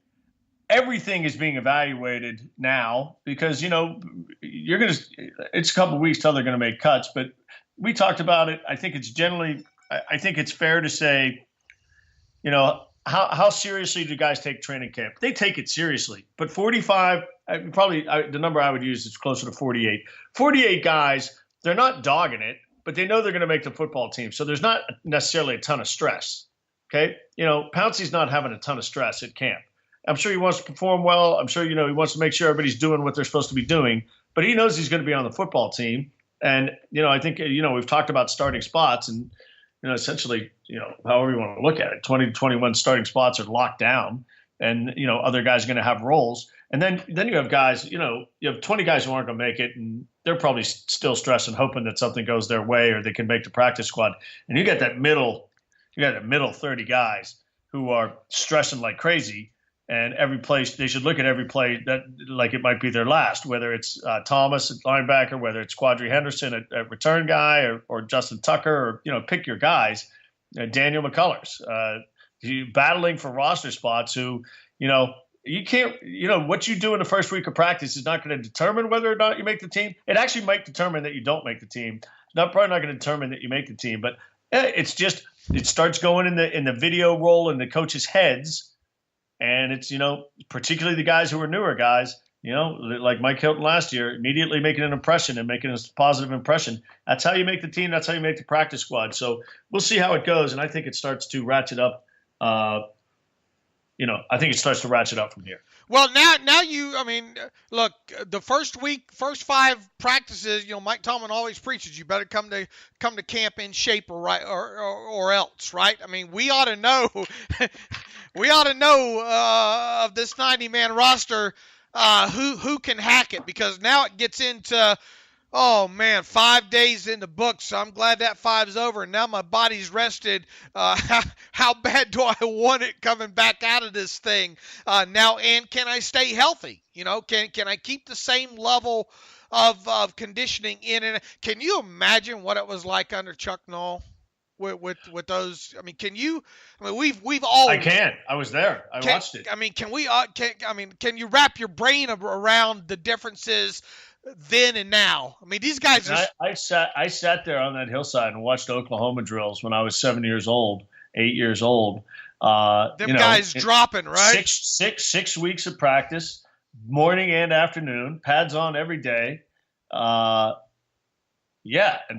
everything is being evaluated now because it's a couple of weeks till they're going to make cuts. But we talked about it. I think it's fair to say. How seriously do guys take training camp? They take it seriously. But 45, the number I would use is closer to 48. 48 guys, they're not dogging it, but they know they're going to make the football team. So there's not necessarily a ton of stress. Okay? Pouncey's not having a ton of stress at camp. I'm sure he wants to perform well. I'm sure, he wants to make sure everybody's doing what they're supposed to be doing. But he knows he's going to be on the football team. And, I think, we've talked about starting spots and, essentially, however you want to look at it, 20 to 21 starting spots are locked down and, other guys are going to have roles. And then you have guys, you have 20 guys who aren't going to make it and they're probably still stressing, hoping that something goes their way or they can make the practice squad. And you got that middle 30 guys who are stressing like crazy. And every place, they should look at every play that like it might be their last, whether it's Thomas at linebacker, whether it's Quadri Henderson at return guy or Justin Tucker, or, pick your guys, Daniel McCullers, battling for roster spots who, you can't, what you do in the first week of practice is not going to determine whether or not you make the team. It actually might determine that you don't make the team. It's probably not going to determine that you make the team, but it's just, it starts going in the video roll in the coaches' heads. And it's, particularly the guys who are newer guys, like Mike Hilton last year, immediately making an impression and making a positive impression. That's how you make the team. That's how you make the practice squad. So we'll see how it goes. And I think it starts to ratchet up. I think it starts to ratchet up from here. Well, look, the first 5 practices, Mike Tomlin always preaches you better come to camp in shape or else, right? I mean, we ought to know of this 90-man roster who can hack it, because now it gets into 5 days in the books. So I'm glad that 5's over, and now my body's rested. How bad do I want it coming back out of this thing now? And can I stay healthy? Can I keep the same level of conditioning in it? Can you imagine what it was like under Chuck Noll with those? I mean, can you? I mean, we've all. I can. I was there. I watched it. I mean, can you wrap your brain around the differences then and now? I mean, these guys are. I sat there on that hillside and watched Oklahoma drills when I was 8 years old. Guys dropping, right? Six weeks of practice, morning and afternoon, pads on every day. And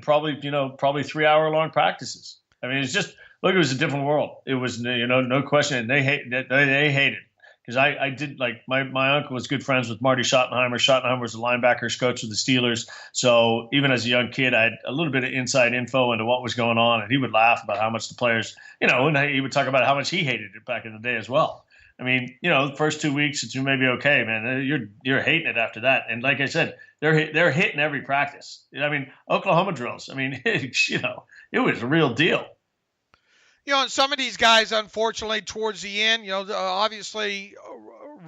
probably 3-hour-long practices. I mean, it's just look. It was a different world. It was no question. And they hated. Because I did, like, my uncle was good friends with Marty Schottenheimer. Schottenheimer was the linebackers coach of the Steelers. So even as a young kid, I had a little bit of inside info into what was going on. And he would laugh about how much the players, and he would talk about how much he hated it back in the day as well. I mean, the first 2 weeks, it's maybe okay, man. You're hating it after that. And like I said, they're hitting every practice. I mean, Oklahoma drills. I mean, it was a real deal. And some of these guys, unfortunately, towards the end, obviously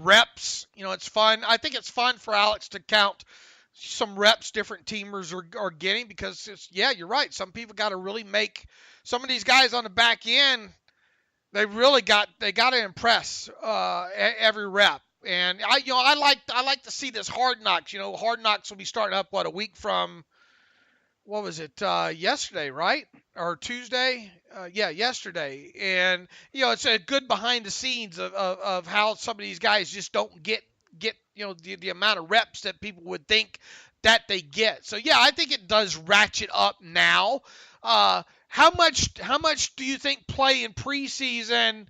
reps, it's fun. I think it's fun for Alex to count some reps different teamers are getting, because you're right. Some people got to really make some of these guys on the back end. They got to impress every rep. And I like to see this Hard Knocks. Hard Knocks will be starting up a week from. What was it, yesterday, right? Or Tuesday? Yesterday. And, it's a good behind the scenes of how some of these guys just don't get the amount of reps that people would think that they get. So, I think it does ratchet up now. How much do you think play in preseason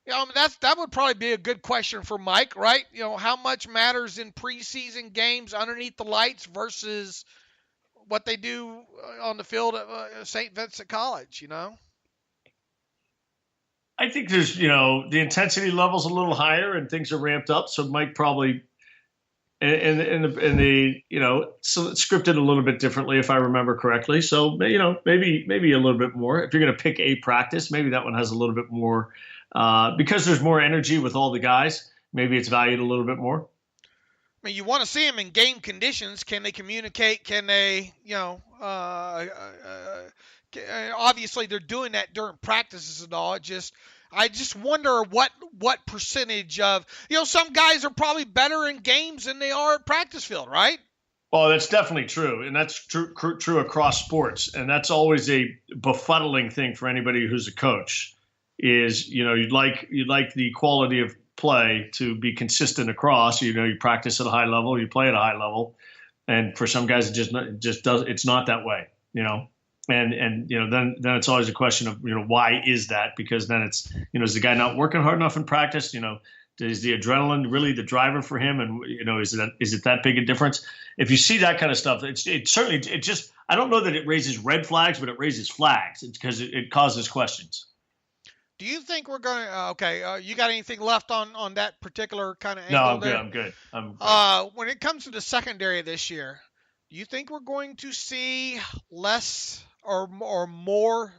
Yeah, I mean, that would probably be a good question for Mike, right? How much matters in preseason games underneath the lights versus what they do on the field at St. Vincent College, I think there's, the intensity level's a little higher and things are ramped up. So Mike probably, so it's scripted a little bit differently, if I remember correctly. So, maybe a little bit more. If you're going to pick a practice, maybe that one has a little bit more, because there's more energy with all the guys. Maybe it's valued a little bit more. I mean, you want to see them in game conditions. Can they communicate? Can they, obviously they're doing that during practices and all. I just wonder what percentage of, some guys are probably better in games than they are at practice field, right? Well, that's definitely true, and that's true across sports, and that's always a befuddling thing for anybody who's a coach. Is you'd like the quality of play to be consistent across. You practice at a high level, you play at a high level, and for some guys it's not that way. And then it's always a question of why is that? Because then it's is the guy not working hard enough in practice? Is the adrenaline really the driver for him? And is it that big a difference? If you see that kind of stuff, it just I don't know that it raises red flags, but it raises flags. It's because it causes questions. Do you think we're going to you got anything left on that particular kind of angle? No, I'm good. I'm good. When it comes to the secondary this year, do you think we're going to see less or more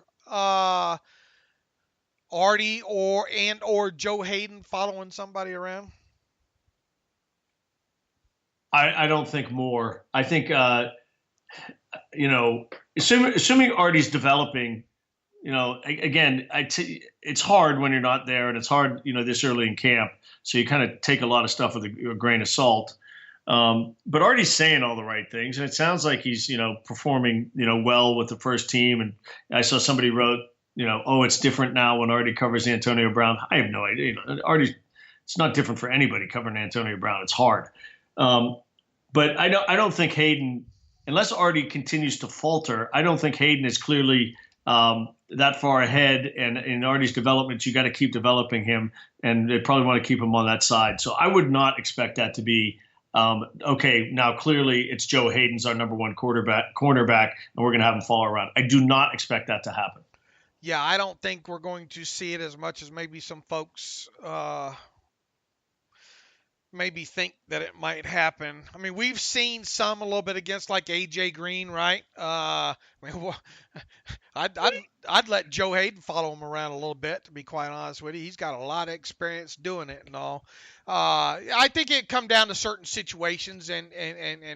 Artie or Joe Hayden following somebody around? I don't think more. I think assuming Artie's developing. Again, it's hard when you're not there, and it's hard, this early in camp. So you kind of take a lot of stuff with a grain of salt. But Artie's saying all the right things, and it sounds like he's, performing, well with the first team. And I saw somebody wrote, it's different now when Artie covers Antonio Brown. I have no idea. It's not different for anybody covering Antonio Brown. It's hard. But I don't think Hayden, unless Artie continues to falter, I don't think Hayden is clearly that far ahead, and in Artie's development, you got to keep developing him, and they probably want to keep him on that side. So I would not expect that to be okay. Now clearly it's Joe Hayden's our number one cornerback, and we're going to have him fall around. I do not expect that to happen. Yeah, I don't think we're going to see it as much as maybe some folks maybe think that it might happen. I mean, we've seen some a little bit against like AJ Green, right? I'd let Joe Hayden follow him around a little bit, to be quite honest with you. He's got a lot of experience doing it and all. I think it come down to certain situations and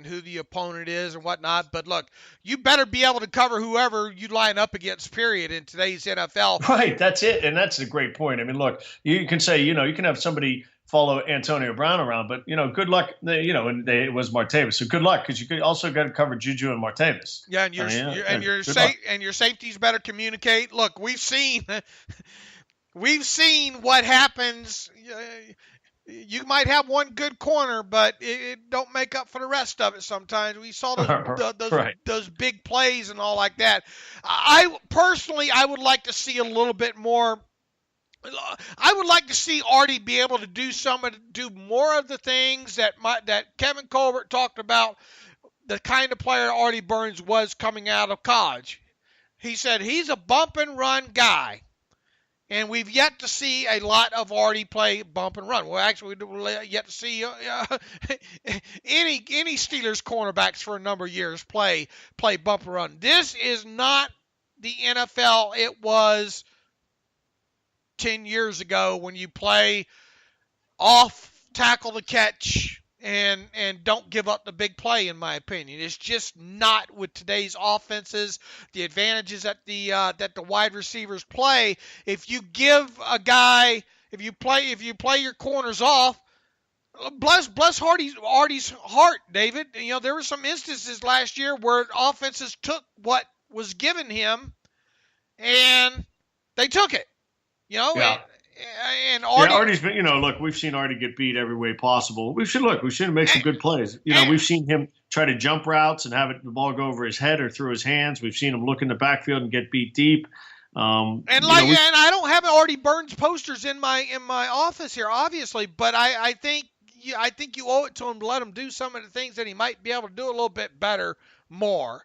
who the opponent is and whatnot. But look, you better be able to cover whoever you line up against, period, in today's NFL. Right, that's it. And that's a great point. I mean, look, you can say, you can have somebody follow Antonio Brown around, but good luck. It was Martavis, so good luck, because you could also got to cover Juju and Martavis. Yeah, and your safeties better communicate. Look, we've seen what happens. You might have one good corner, but it don't make up for the rest of it. Sometimes we saw those big plays and all like that. I personally would like to see a little bit more. I would like to see Artie be able to do more of the things that Kevin Colbert talked about, the kind of player Artie Burns was coming out of college. He said he's a bump and run guy, and we've yet to see a lot of Artie play bump and run. Well, actually, we've yet to see any Steelers cornerbacks for a number of years play bump and run. This is not the NFL it was 10 years ago, when you play off tackle to catch and don't give up the big play, in my opinion. It's just not with today's offenses, the advantages that the wide receivers play. If you give a guy, if you play your corners off, bless Artie's heart, David. There were some instances last year where offenses took what was given him and they took it. Yeah. And Artie's been, look, we've seen Artie get beat every way possible. We've seen him make some good plays. We've seen him try to jump routes and have the ball go over his head or through his hands. We've seen him look in the backfield and get beat deep. And I don't have already Burns posters in my office here, obviously, but I think you owe it to him to let him do some of the things that he might be able to do a little bit better, more,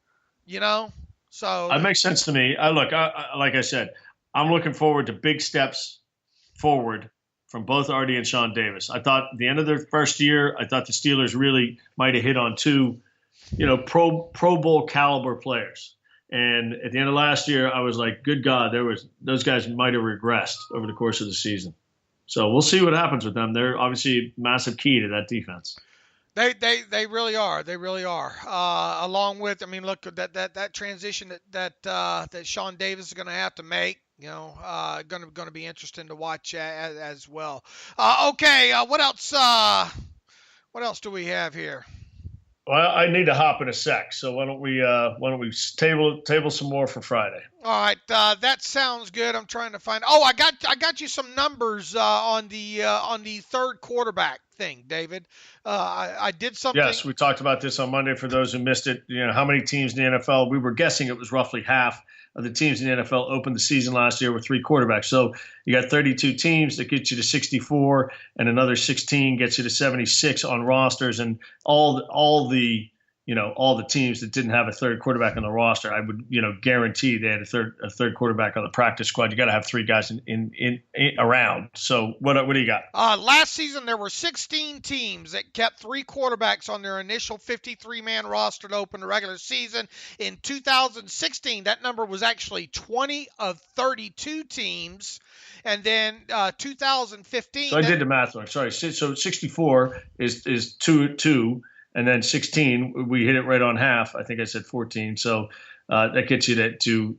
So that makes sense to me. Like I said, I'm looking forward to big steps forward from both Artie and Sean Davis. I thought at the end of their first year, I thought the Steelers really might have hit on two, Pro Bowl caliber players. And at the end of last year, I was like, good God, those guys might have regressed over the course of the season. So we'll see what happens with them. They're obviously a massive key to that defense. They really are. They really are. Along with, look, that transition that Sean Davis is going to have to make. Going to be interesting to watch as well. Okay, what else? What else do we have here? Well, I need to hop in a sec, so why don't we table some more for Friday? All right, that sounds good. I'm trying to find. Oh, I got you some numbers on the third quarterback thing, David. I did something. Yes, we talked about this on Monday. For those who missed it, how many teams in the NFL? We were guessing it was roughly half of the teams in the NFL opened the season last year with three quarterbacks. So you got 32 teams that gets you to 64, and another 16 gets you to 76 on rosters, and all the teams that didn't have a third quarterback on the roster, I would guarantee they had a third quarterback on the practice squad. You got to have three guys in around. So what do you got? Last season there were 16 teams that kept three quarterbacks on their initial 53-man roster to open the regular season. In 2016, that number was actually 20 of 32 teams. And then 2015. So I did the math wrong. Sorry. So 64 is 2. And then 16, we hit it right on half. I think I said 14. So that gets you to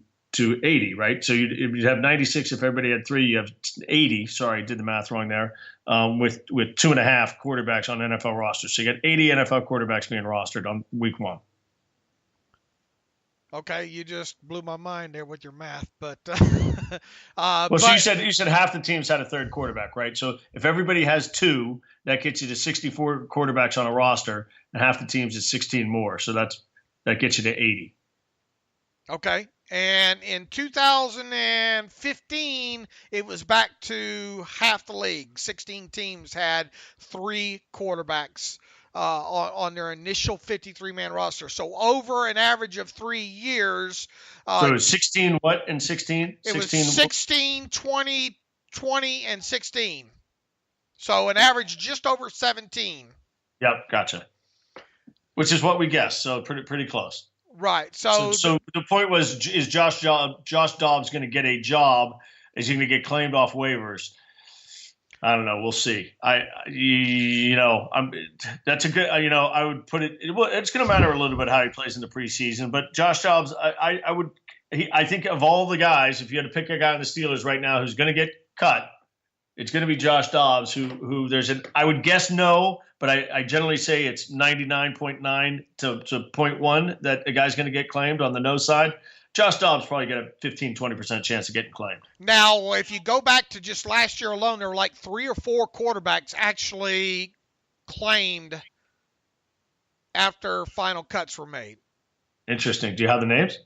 80, right? So you'd have 96 if everybody had three. You have 80. Sorry, I did the math wrong there. With 2.5 quarterbacks on NFL rosters. So you got 80 NFL quarterbacks being rostered on week one. Okay, you just blew my mind there with your math, but so you said half the teams had a third quarterback, right? So if everybody has two, that gets you to 64 quarterbacks on a roster, and half the teams is 16 more. So that gets you to 80. Okay, and in 2015, it was back to half the league. 16 teams had three quarterbacks on their initial 53-man roster. So over an average of 3 years. So it was 16 what in 16? It was 16, 20, 20, and 16. So an average just over 17. Yep, gotcha. Which is what we guessed, so pretty close. Right. So the point was, is Josh Dobbs going to get a job? Is he going to get claimed off waivers? I don't know. We'll see. That's a good. I would put it. It's going to matter a little bit how he plays in the preseason. But Josh Dobbs, I think of all the guys, if you had to pick a guy on the Steelers right now who's going to get cut, it's going to be Josh Dobbs. Who there's I would guess no, but I generally say it's 99.9 to 0.1 that a guy's going to get claimed on the no side. Josh Dobbs probably got a 15-20% chance of getting claimed. Now, if you go back to just last year alone, there were like 3 or 4 quarterbacks actually claimed after final cuts were made. Interesting. Do you have the names?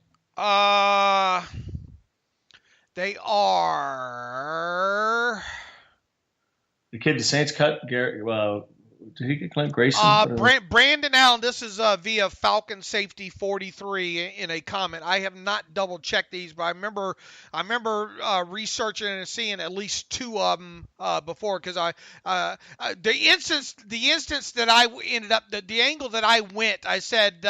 They are the kid the Saints cut. Gary. Did he get claimed? Grayson? Brandon Allen. This is via Falcon Safety 43 in a comment. I have not double checked these, but I remember researching and seeing at least 2 of them before, because the instance that I ended up the angle that I went, I said.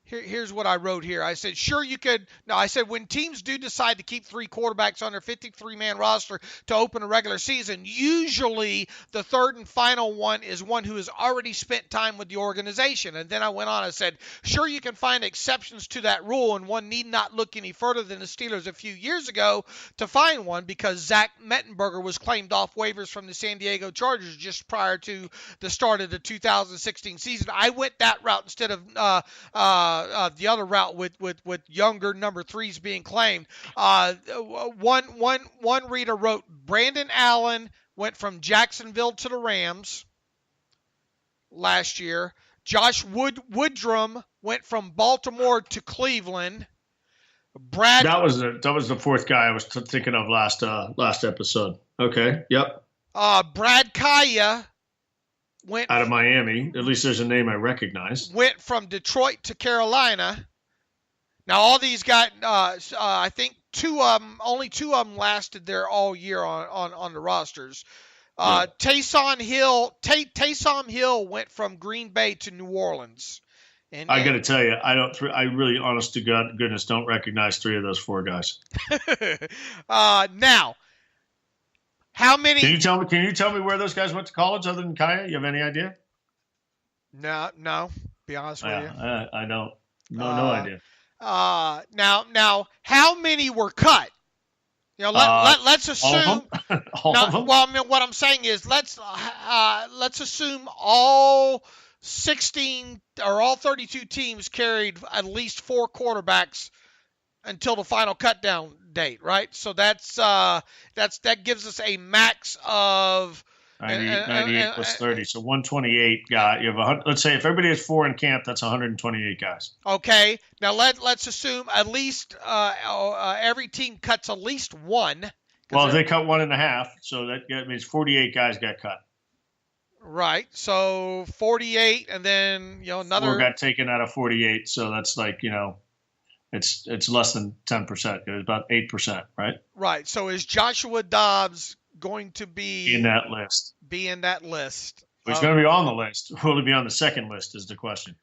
Here's what I wrote here. I said, sure, you could. No, I said, when teams do decide to keep 3 quarterbacks on their 53-man roster to open a regular season, usually the third and final one is one who has already spent time with the organization. And then I went on, I said, sure, you can find exceptions to that rule, and one need not look any further than the Steelers a few years ago to find one, because Zach Mettenberger was claimed off waivers from the San Diego Chargers just prior to the start of the 2016 season. I went that route instead of the other route with younger number 3s being claimed. One reader wrote, Brandon Allen went from Jacksonville to the Rams last year. Josh Woodrum went from Baltimore to Cleveland. Brad. That was the fourth guy I was thinking of last episode. Okay. Yep. Brad Kaya went out of Miami. At least there's a name I recognize. Went from Detroit to Carolina. Now all these got, I think only two of them lasted there all year on the rosters. Taysom Hill went from Green Bay to New Orleans. And I got to tell you, I really, honest to goodness, don't recognize three of those four guys. Now, how many? Can you tell me where those guys went to college other than Kaya? You have any idea? No. Be honest with you. I don't. No idea. Now, how many were cut? Let's assume all of them. Well, I mean, what I'm saying is let's assume all 16 or all 32 teams carried at least 4 quarterbacks until the final cut down date, right? So that gives us a max of 98 plus 30, so 128 guys. You have let's say if everybody has 4 in camp, that's 128 guys. Okay, now let's assume at least every team cuts at least one. Well, if they cut 1.5, so that means 48 guys got cut. Right, so 48, and then another 4 got taken out of 48, so that's like it's less than 10%. It was about 8%, right? Right. So is Joshua Dobbs going to be in that list? Be in that list. He's going to be on the list. Will he be on the second list is the question.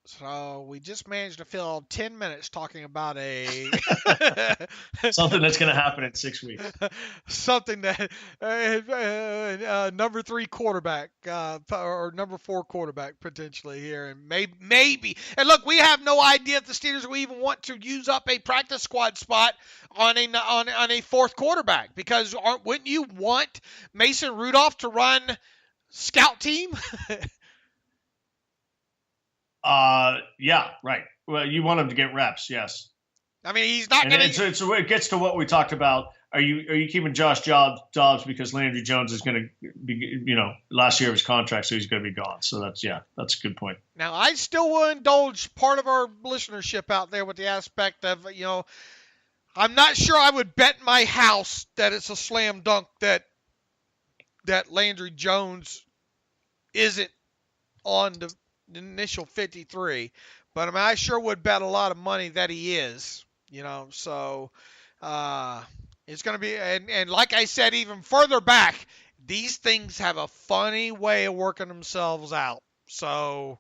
So we just managed to fill 10 minutes talking about something that's going to happen in 6 weeks. Something that number 3 quarterback or number 4 quarterback potentially here, and maybe. And look, we have no idea if the Steelers will even want to use up a practice squad spot on a 4th quarterback, because wouldn't you want Mason Rudolph to run scout team? Yeah, right. Well, you want him to get reps, yes. I mean, he's not going to. So it gets to what we talked about. Are you keeping Josh Dobbs because Landry Jones is going to be, last year of his contract, so he's going to be gone. So that's a good point. Now, I still will indulge part of our listenership out there with the aspect of, I'm not sure I would bet my house that it's a slam dunk that Landry Jones isn't on the initial 53, but I sure would bet a lot of money that he is, so it's going to be, and like I said, even further back, these things have a funny way of working themselves out, so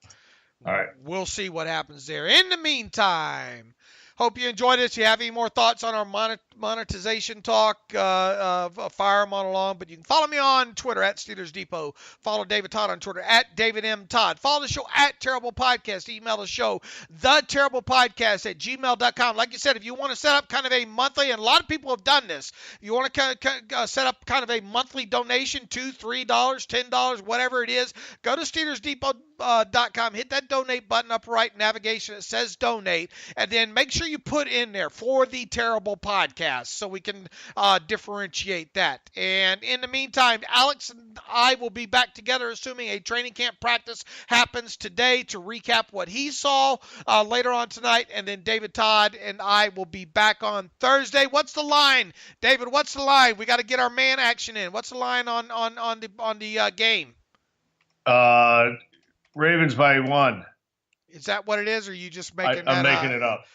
all right, we'll see what happens there. In the meantime, hope you enjoyed this. If you have any more thoughts on our monetization talk, fire them on along. But you can follow me on Twitter at Steelers Depot. Follow David Todd on Twitter at David M. Todd. Follow the show at Terrible Podcast. Email the show, theterriblepodcast@gmail.com. Like you said, if you want to set up kind of a monthly, and a lot of people have done this, if you want to set up kind of a monthly donation, $2, $3, $10, whatever it is, go to SteelersDepot.com, hit that donate button up right navigation. It says donate, and then make sure you put in there for the Terrible Podcast so we can differentiate that. And in the meantime, Alex and I will be back together, assuming a training camp practice happens today, to recap what he saw later on tonight. And then David Todd and I will be back on Thursday. What's the line, David? What's the line? We got to get our man action in. What's the line on the game? Ravens by 1. Is that what it is, or are you just making that I'm making it up.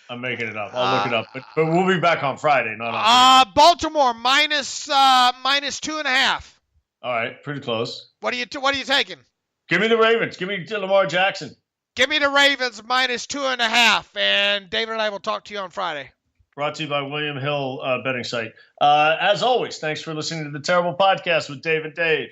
I'll look it up. But we'll be back on Friday, not on Baltimore minus 2.5. All right, pretty close. What are you taking? Give me the Ravens. Give me Lamar Jackson. Give me the Ravens minus 2.5. And David and I will talk to you on Friday. Brought to you by William Hill betting site. As always, thanks for listening to the Terrible Podcast with Dave and Dave.